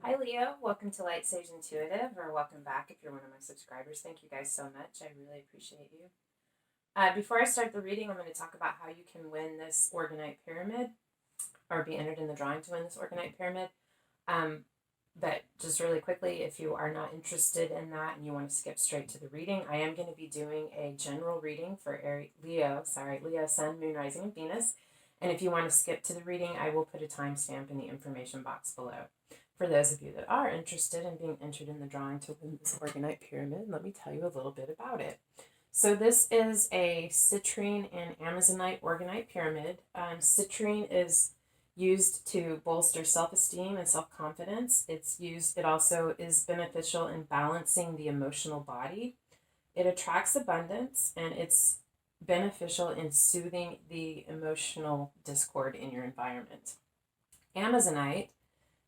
Hi Leo, welcome to Lightsageintuitive, or welcome back if you're one of my subscribers. Thank you guys so much. I really appreciate you. Before I start the reading, I'm going to talk about how you can win this orgonite pyramid, or be entered in the drawing to win this orgonite pyramid. But just really quickly, if you are not interested in that and you want to skip straight to the reading, I am going to be doing a general reading for Leo, Sun, Moon, Rising, and Venus. And if you want to skip to the reading, I will put a timestamp in the information box below. For those of you that are interested in being entered in the drawing to win this orgonite pyramid, let me tell you a little bit about it. So this is a citrine and amazonite orgonite pyramid. Citrine is used to bolster self-esteem and self-confidence. It also is beneficial in balancing the emotional body. It attracts abundance, and it's beneficial in soothing the emotional discord in your environment. Amazonite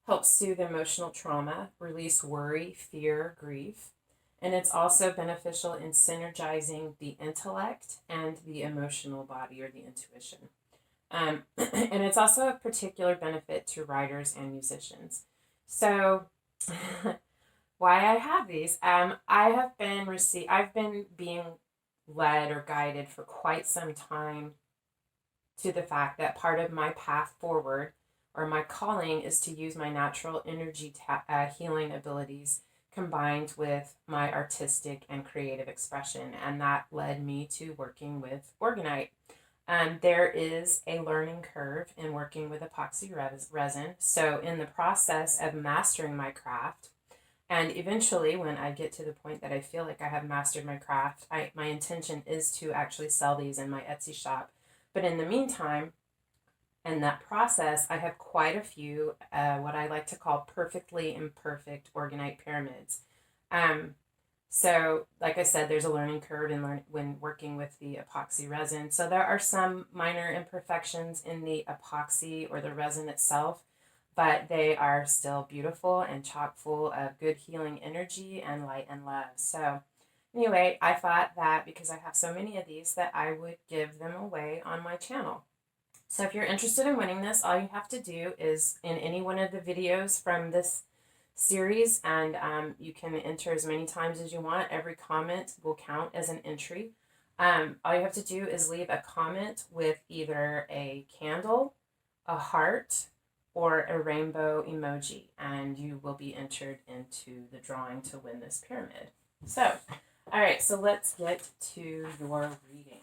helps soothe emotional trauma, release worry, fear, grief, and it's also beneficial in synergizing the intellect and the emotional body, or the intuition. And it's also of particular benefit to writers and musicians. So, why I have these? I've been being led or guided for quite some time to the fact that part of my path forward, or my calling, is to use my natural energy healing abilities combined with my artistic and creative expression. And that led me to working with orgonite. There is a learning curve in working with epoxy resin. So in the process of mastering my craft, and eventually when I get to the point that I feel like I have mastered my craft, my intention is to actually sell these in my Etsy shop. But in the meantime, in that process, I have quite a few what I like to call perfectly imperfect orgonite pyramids. So, like I said, there's a learning curve when working with the epoxy resin. So there are some minor imperfections in the epoxy or the resin itself, but they are still beautiful and chock full of good healing energy and light and love. So anyway, I thought that because I have so many of these, that I would give them away on my channel. So if you're interested in winning this, all you have to do is in any one of the videos from this series, and you can enter as many times as you want. Every comment will count as an entry. All you have to do is leave a comment with either a candle, a heart, or a rainbow emoji, and you will be entered into the drawing to win this pyramid. So, all right, so let's get to your reading.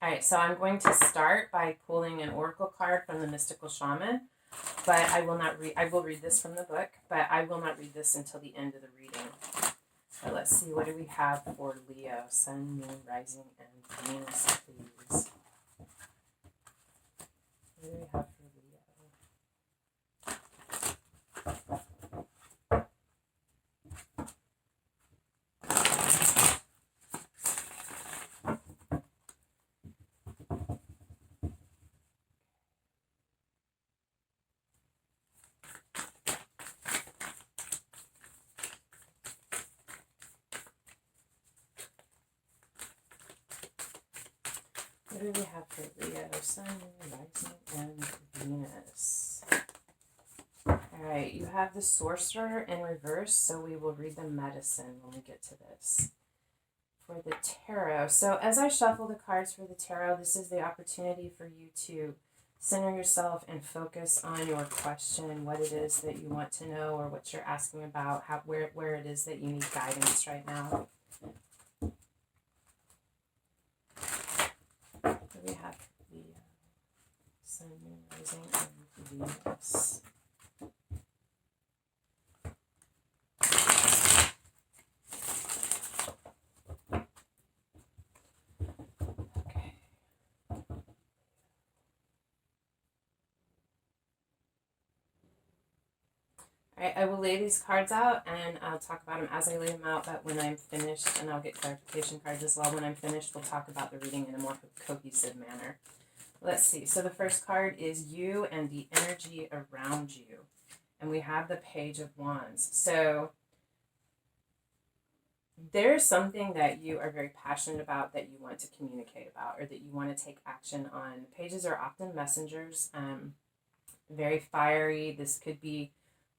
All right, so I'm going to start by pulling an oracle card from the Mystical Shaman, but I will read this from the book, but I will not read this until the end of the reading. So let's see, what do we have for Leo? Sun, Moon, Rising, and Venus, please. What do we have for Leo? What do we have for Leo? Sun, Rising, and Venus. Alright, you have the Sorcerer in reverse, so we will read the medicine when we get to this. For the tarot, so as I shuffle the cards for the tarot, this is the opportunity for you to center yourself and focus on your question, what it is that you want to know, or what you're asking about, where it is that you need guidance right now. We have the Sun, Moon, Rising, and Venus. Okay. Alright, I will lay these cards out, and I'll talk about them as I lay them out, but when I'm finished, and I'll get clarification cards as well. When I'm finished, we'll talk about the reading in a more cohesive manner. Let's see. So the first card is you and the energy around you. And we have the Page of Wands. So there's something that you are very passionate about, that you want to communicate about, or that you want to take action on. Pages are often messengers, very fiery. This could be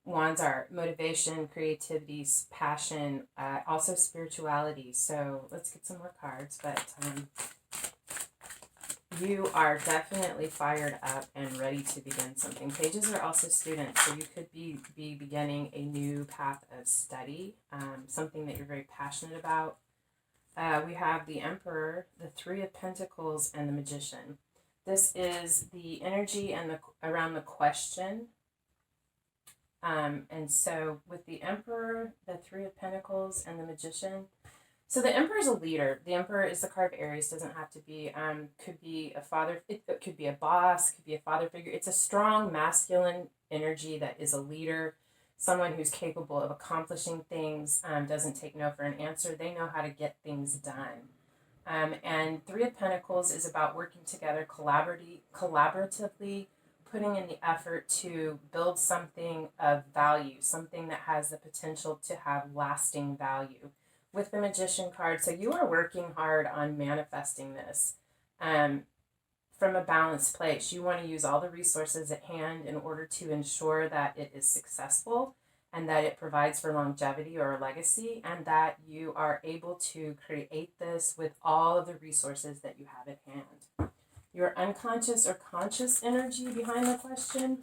wands are motivation, creativity, passion, also spirituality. So let's get some more cards. But you are definitely fired up and ready to begin something. Pages are also students, so you could be beginning a new path of study, something that you're very passionate about. We have the Emperor, the Three of Pentacles, and the Magician. This is the energy and around the question. And so with the Emperor, the Three of Pentacles, and the Magician, so the Emperor is a leader. The Emperor is the card of Aries. Doesn't have to be. Could be a father. It could be a boss. Could be a father figure. It's a strong masculine energy that is a leader, someone who's capable of accomplishing things. Doesn't take no for an answer. They know how to get things done. And Three of Pentacles is about working together collaboratively, putting in the effort to build something of value, something that has the potential to have lasting value. With the Magician card, so you are working hard on manifesting this from a balanced place. You want to use all the resources at hand in order to ensure that it is successful and that it provides for longevity or a legacy, and that you are able to create this with all of the resources that you have at hand. Your unconscious or conscious energy behind the question.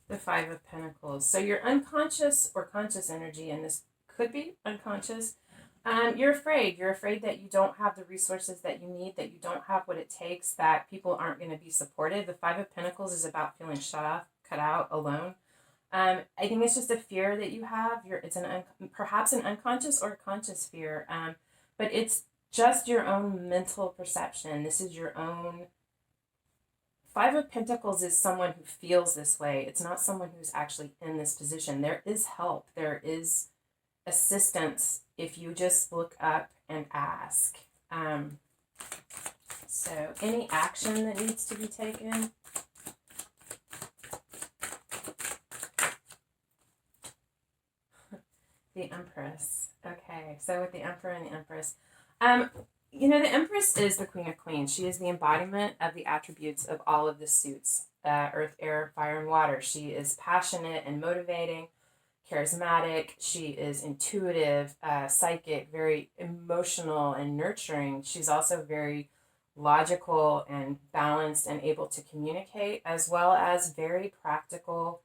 The Five of Pentacles. So your unconscious or conscious energy, and this could be unconscious, you're afraid. You're afraid that you don't have the resources that you need, that you don't have what it takes, that people aren't going to be supportive. The Five of Pentacles is about feeling shut off, cut out, alone. I think it's just a fear that you have. It's perhaps an unconscious or conscious fear, but it's just your own mental perception. This is your own. Five of Pentacles is someone who feels this way. It's not someone who's actually in this position. There is help. There is assistance if you just look up and ask. So any action that needs to be taken. The Empress. Okay, so with the Emperor and the Empress. The Empress is the Queen of Queens. She is the embodiment of the attributes of all of the suits. Earth, air, fire, and water. She is passionate and motivating, charismatic. She is intuitive, psychic, very emotional and nurturing. She's also very logical and balanced and able to communicate, as well as very practical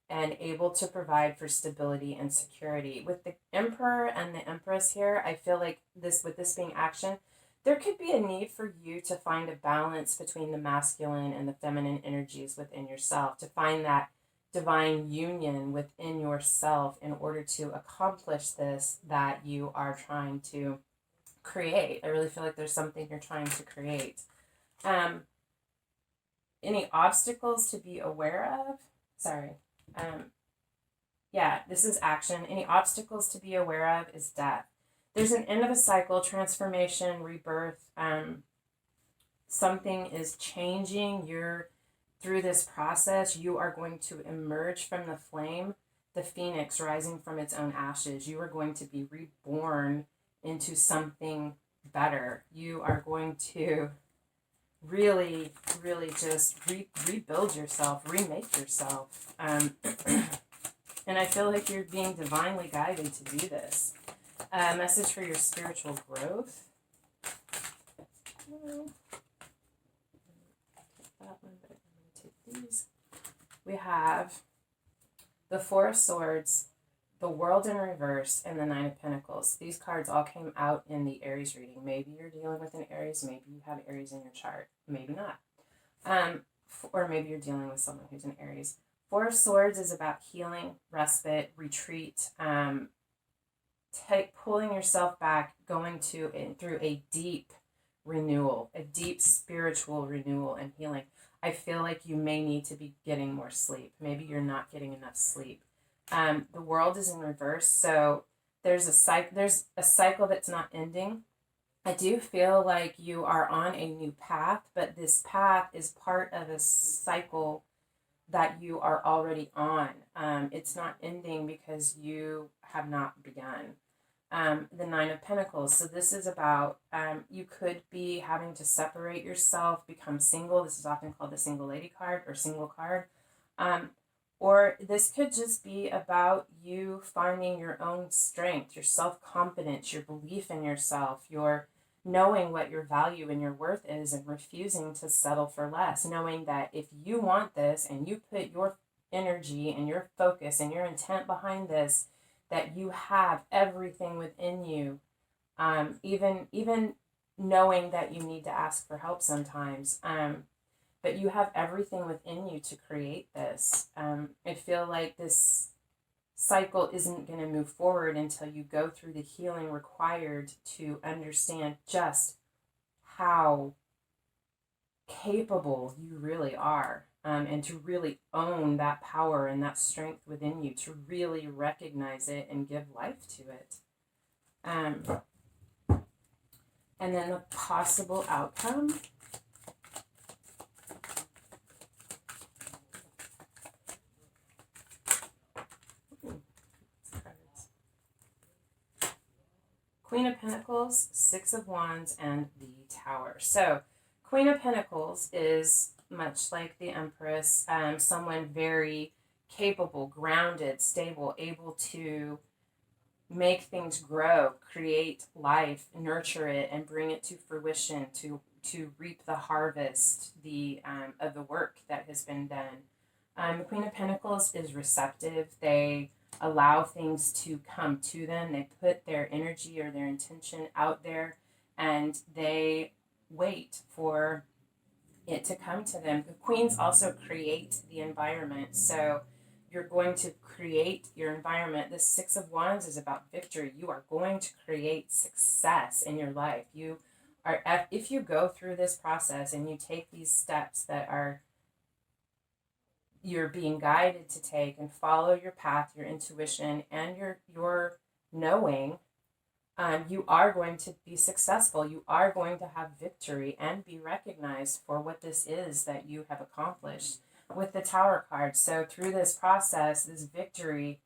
and able to provide for stability and security. With the Emperor and the Empress here, I feel like with this being action, there could be a need for you to find a balance between the masculine and the feminine energies within yourself, to find that divine union within yourself in order to accomplish this that you are trying to create. I really feel like there's something you're trying to create. Any obstacles to be aware of? Sorry. This is action. Any obstacles to be aware of is death. There's an end of a cycle, transformation, rebirth. Something is changing. Through this process, you are going to emerge from the flame, the phoenix rising from its own ashes. You are going to be reborn into something better. You are going to really, really just rebuild yourself, remake yourself. And I feel like you're being divinely guided to do this. Message for your spiritual growth. That one, but I'm going to take these. We have the Four of Swords, the World in Reverse, and the Nine of Pentacles. These cards all came out in the Aries reading. Maybe you're dealing with an Aries. Maybe you have Aries in your chart. Maybe not. Or maybe you're dealing with someone who's an Aries. Four of Swords is about healing, respite, retreat, pulling yourself back, going through a deep renewal, a deep spiritual renewal and healing. I feel like you may need to be getting more sleep. Maybe you're not getting enough sleep. The World is in reverse, so there's a cycle that's not ending. I do feel like you are on a new path, but this path is part of a cycle that you are already on. It's not ending because you have not begun. the Nine of Pentacles. So this is about you could be having to separate yourself, become single. This is often called the single lady card or single card. Or this could just be about you finding your own strength, your self-confidence, your belief in yourself, your knowing what your value and your worth is and refusing to settle for less, knowing that if you want this and you put your energy and your focus and your intent behind this, that you have everything within you, even knowing that you need to ask for help sometimes, but you have everything within you to create this. I feel like this cycle isn't going to move forward until you go through the healing required to understand just how capable you really are, and to really own that power and that strength within you, to really recognize it and give life to it. And then the possible outcome. Queen of Pentacles, Six of Wands, and the Tower. So Queen of Pentacles is much like the Empress, someone very capable, grounded, stable, able to make things grow, create life, nurture it, and bring it to fruition, to reap the harvest of the work that has been done. The Queen of Pentacles is receptive. They allow things to come to them. They put their energy or their intention out there, and they wait for it to come to them. The queens also create the environment. So you're going to create your environment. The Six of Wands is about victory. You are going to create success in your life. You are, if you go through this process and you take these steps that are you're being guided to take, and follow your path, your intuition, and your knowing, you are going to be successful. You are going to have victory and be recognized for what this is that you have accomplished with the Tower card. So through this process, this victory,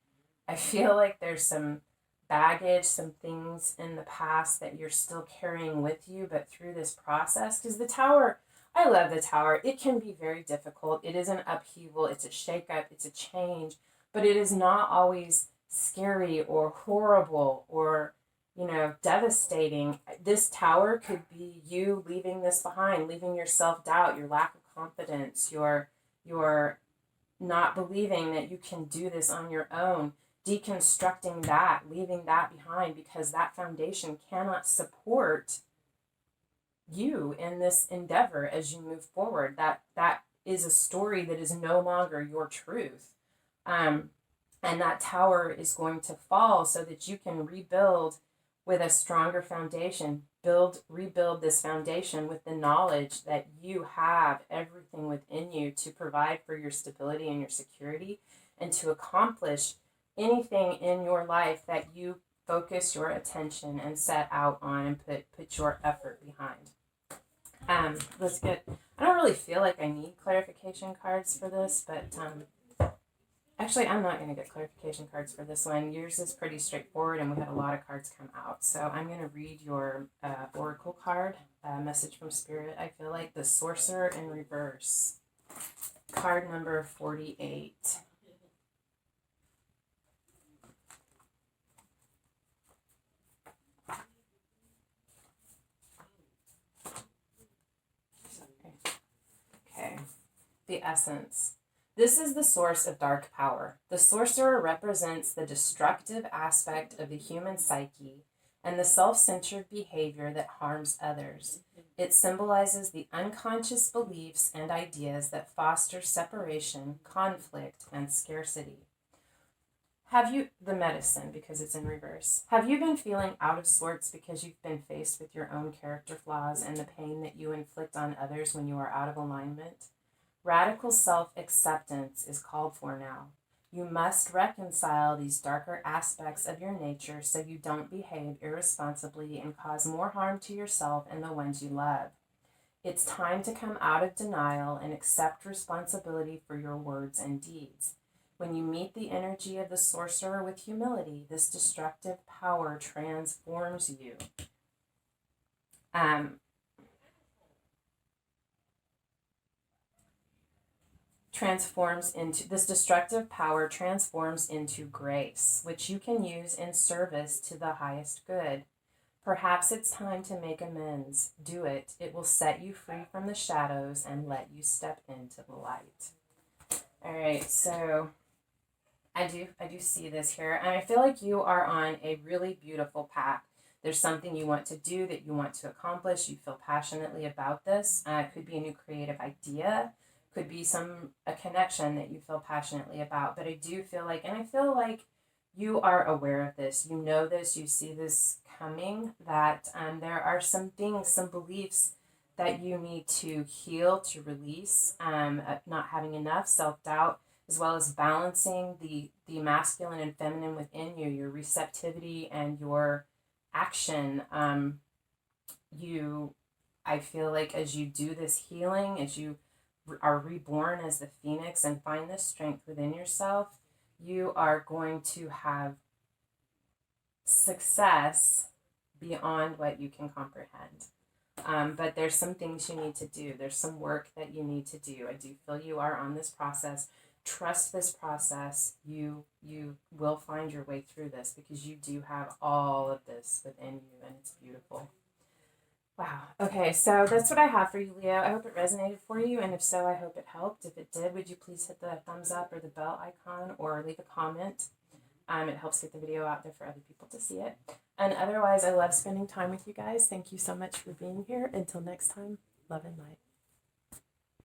I feel like there's some baggage, some things in the past that you're still carrying with you, but through this process, because the Tower, I love the Tower. It can be very difficult. It is an upheaval. It's a shakeup. It's a change. But it is not always scary or horrible or, devastating. This Tower could be you leaving this behind, leaving your self-doubt, your lack of confidence, your not believing that you can do this on your own, deconstructing that, leaving that behind, because that foundation cannot support you in this endeavor as you move forward. That is a story that is no longer your truth, and that Tower is going to fall so that you can rebuild with a stronger foundation. Rebuild this foundation with the knowledge that you have everything within you to provide for your stability and your security, and to accomplish anything in your life that you focus your attention and set out on and put your effort behind. Let's get, I don't really feel like I need clarification cards for this, but actually I'm not going to get clarification cards for this one. Yours is pretty straightforward and we had a lot of cards come out. So I'm going to read your oracle card, message from Spirit. I feel like the Sorcerer in reverse, card number 48. Okay, the essence. This is the source of dark power. The sorcerer represents the destructive aspect of the human psyche and the self-centered behavior that harms others. It symbolizes the unconscious beliefs and ideas that foster separation, conflict, and scarcity. The medicine, because it's in reverse. Have you been feeling out of sorts because you've been faced with your own character flaws and the pain that you inflict on others when you are out of alignment? Radical self-acceptance is called for now. You must reconcile these darker aspects of your nature so you don't behave irresponsibly and cause more harm to yourself and the ones you love. It's time to come out of denial and accept responsibility for your words and deeds. When you meet the energy of the sorcerer with humility, this destructive power transforms you. This destructive power transforms into grace, which you can use in service to the highest good. Perhaps it's time to make amends. Do it. It will set you free from the shadows and let you step into the light. All right, so I do see this here, and I feel like you are on a really beautiful path. There's something you want to do, that you want to accomplish. You feel passionately about this. It could be a new creative idea, could be a connection that you feel passionately about. But I do feel like, and I feel like you are aware of this. You know this. You see this coming. That there are some things, some beliefs that you need to heal, to release. Not having enough, self-doubt, as well as balancing the masculine and feminine within you, your receptivity and your action. I feel like as you do this healing, as you are reborn as the phoenix and find this strength within yourself, you are going to have success beyond what you can comprehend. But there's some things you need to do. There's some work that you need to do. I do feel you are on this process. Trust this process. You will find your way through this, because you do have all of this within you, and it's beautiful. Wow. Okay, so that's what I have for you, Leo. I hope it resonated for you, and if so, I hope it helped. If it did, would you please hit the thumbs up or the bell icon, or leave a comment? It helps get the video out there for other people to see it. And otherwise, I love spending time with you guys. Thank you so much for being here. Until next time, love and light.